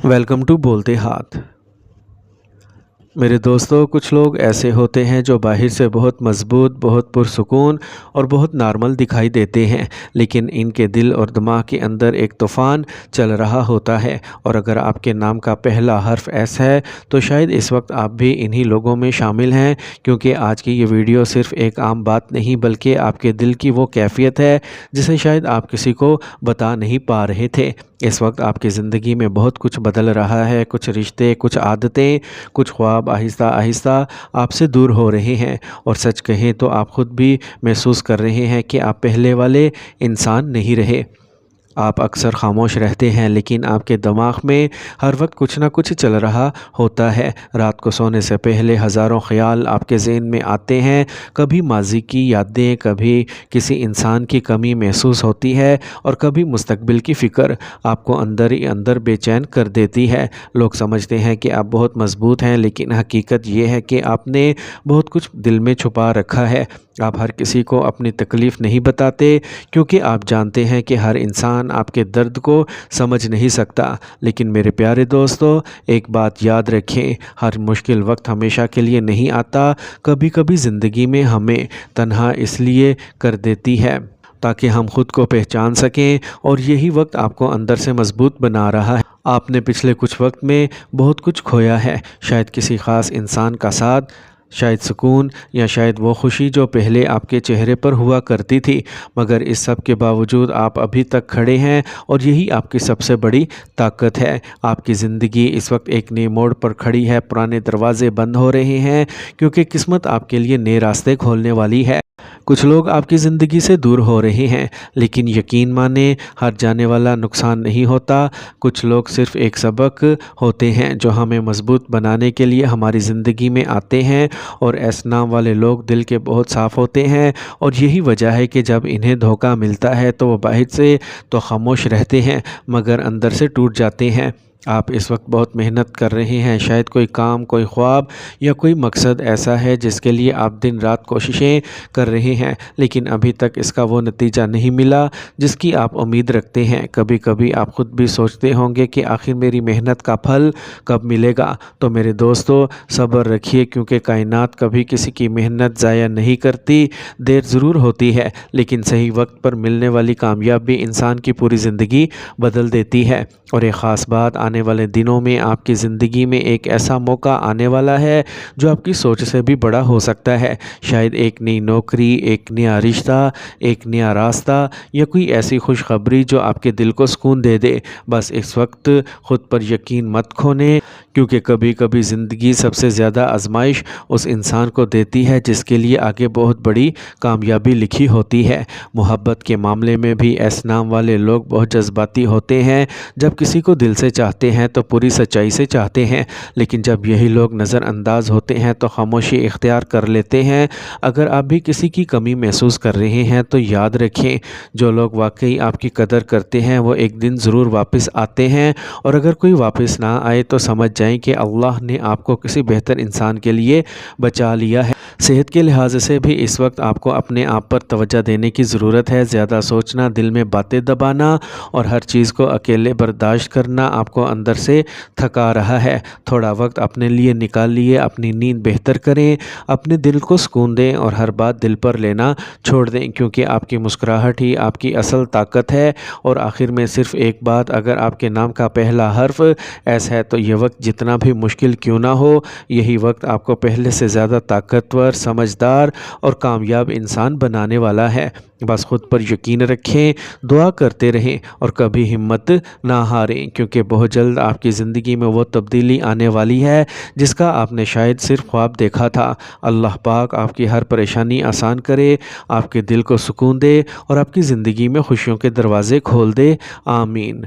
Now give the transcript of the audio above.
Welcome to बोलते हाथ। मेरे दोस्तों, कुछ लोग ऐसे होते हैं जो बाहर से बहुत मज़बूत, बहुत पुरसुकून और बहुत नॉर्मल दिखाई देते हैं, लेकिन इनके दिल और दिमाग के अंदर एक तूफ़ान चल रहा होता है। और अगर आपके नाम का पहला हर्फ एस है तो शायद इस वक्त आप भी इन्हीं लोगों में शामिल हैं, क्योंकि आज की ये वीडियो सिर्फ़ एक आम बात नहीं बल्कि आपके दिल की वो कैफ़ियत है जिसे शायद आप किसी को बता नहीं पा रहे थे। इस वक्त आपकी ज़िंदगी में बहुत कुछ बदल रहा है, कुछ रिश्ते, कुछ आदतें, कुछ ख्वाब आहिस्ता आहिस्ता आपसे दूर हो रहे हैं। और सच कहें तो आप ख़ुद भी महसूस कर रहे हैं कि आप पहले वाले इंसान नहीं रहे। आप अक्सर खामोश रहते हैं, लेकिन आपके दिमाग में हर वक्त कुछ ना कुछ चल रहा होता है। रात को सोने से पहले हज़ारों ख़्याल आपके ज़हन में आते हैं। कभी माजी की यादें, कभी किसी इंसान की कमी महसूस होती है और कभी मुस्तकबिल की फ़िक्र आपको अंदर ही अंदर बेचैन कर देती है। लोग समझते हैं कि आप बहुत मज़बूत हैं, लेकिन हकीकत ये है कि आपने बहुत कुछ दिल में छुपा रखा है। आप हर किसी को अपनी तकलीफ़ नहीं बताते, क्योंकि आप जानते हैं कि हर इंसान आपके दर्द को समझ नहीं सकता। लेकिन मेरे प्यारे दोस्तों, एक बात याद रखें, हर मुश्किल वक्त हमेशा के लिए नहीं आता। कभी कभी ज़िंदगी में हमें तन्हा इसलिए कर देती है ताकि हम ख़ुद को पहचान सकें, और यही वक्त आपको अंदर से मजबूत बना रहा है। आपने पिछले कुछ वक्त में बहुत कुछ खोया है, शायद किसी ख़ास इंसान का साथ, शायद सुकून, या शायद वो खुशी जो पहले आपके चेहरे पर हुआ करती थी। मगर इस सब के बावजूद आप अभी तक खड़े हैं, और यही आपकी सबसे बड़ी ताकत है। आपकी ज़िंदगी इस वक्त एक नए मोड़ पर खड़ी है। पुराने दरवाजे बंद हो रहे हैं, क्योंकि किस्मत आपके लिए नए रास्ते खोलने वाली है। कुछ लोग आपकी ज़िंदगी से दूर हो रहे हैं, लेकिन यकीन माने, हर जाने वाला नुकसान नहीं होता। कुछ लोग सिर्फ़ एक सबक होते हैं जो हमें मजबूत बनाने के लिए हमारी ज़िंदगी में आते हैं। और ऐसे नाम वाले लोग दिल के बहुत साफ़ होते हैं, और यही वजह है कि जब इन्हें धोखा मिलता है तो वो बाहर से तो खामोश रहते हैं, मगर अंदर से टूट जाते हैं। आप इस वक्त बहुत मेहनत कर रहे हैं, शायद कोई काम, कोई ख्वाब या कोई मकसद ऐसा है जिसके लिए आप दिन रात कोशिशें कर रहे हैं, लेकिन अभी तक इसका वो नतीजा नहीं मिला जिसकी आप उम्मीद रखते हैं। कभी कभी आप ख़ुद भी सोचते होंगे कि आखिर मेरी मेहनत का फल कब मिलेगा। तो मेरे दोस्तों, सब्र रखिए, क्योंकि कायनात कभी किसी की मेहनत ज़ाया नहीं करती। देर ज़रूर होती है, लेकिन सही वक्त पर मिलने वाली कामयाबी इंसान की पूरी ज़िंदगी बदल देती है। और एक ख़ास बात, आने वाले दिनों में आपकी ज़िंदगी में एक ऐसा मौका आने वाला है जो आपकी सोच से भी बड़ा हो सकता है। शायद एक नई नौकरी, एक नया रिश्ता, एक नया रास्ता, या कोई ऐसी खुशखबरी जो आपके दिल को सुकून दे दे। बस इस वक्त ख़ुद पर यकीन मत खोने, क्योंकि कभी कभी ज़िंदगी सबसे ज़्यादा आजमाइश उस इंसान को देती है जिसके लिए आगे बहुत बड़ी कामयाबी लिखी होती है। मोहब्बत के मामले में भी ऐसे नाम वाले लोग बहुत जज्बाती होते हैं। जब किसी को दिल से चाहते हैं तो पूरी सच्चाई से चाहते हैं, लेकिन जब यही लोग नज़रअंदाज होते हैं तो खामोशी इख्तियार कर लेते हैं। अगर आप भी किसी की कमी महसूस कर रहे हैं तो याद रखें, जो लोग वाकई आपकी कदर करते हैं वो एक दिन ज़रूर वापस आते हैं। और अगर कोई वापस ना आए तो समझ जाएं कि अल्लाह ने आपको किसी बेहतर इंसान के लिए बचा लिया है। सेहत के लिहाज से भी इस वक्त आपको अपने आप पर तवज्जो देने की ज़रूरत है। ज़्यादा सोचना, दिल में बातें दबाना और हर चीज़ को अकेले बर्दाश्त करना आपको अंदर से थका रहा है। थोड़ा वक्त अपने लिए निकालिए, अपनी नींद बेहतर करें, अपने दिल को सुकून दें और हर बात दिल पर लेना छोड़ दें, क्योंकि आपकी मुस्कुराहट ही आपकी असल ताकत है। और आखिर में सिर्फ़ एक बात, अगर आपके नाम का पहला हर्फ एस है तो ये वक्त जितना भी मुश्किल क्यों ना हो, यही वक्त आपको पहले से ज़्यादा ताकतवर, समझदार और कामयाब इंसान बनाने वाला है। बस खुद पर यकीन रखें, दुआ करते रहें और कभी हिम्मत ना हारें, क्योंकि बहुत जल्द आपकी ज़िंदगी में वो तब्दीली आने वाली है जिसका आपने शायद सिर्फ ख्वाब देखा था। अल्लाह पाक आपकी हर परेशानी आसान करे, आपके दिल को सुकून दे और आपकी ज़िंदगी में खुशियों के दरवाज़े खोल दे। आमीन।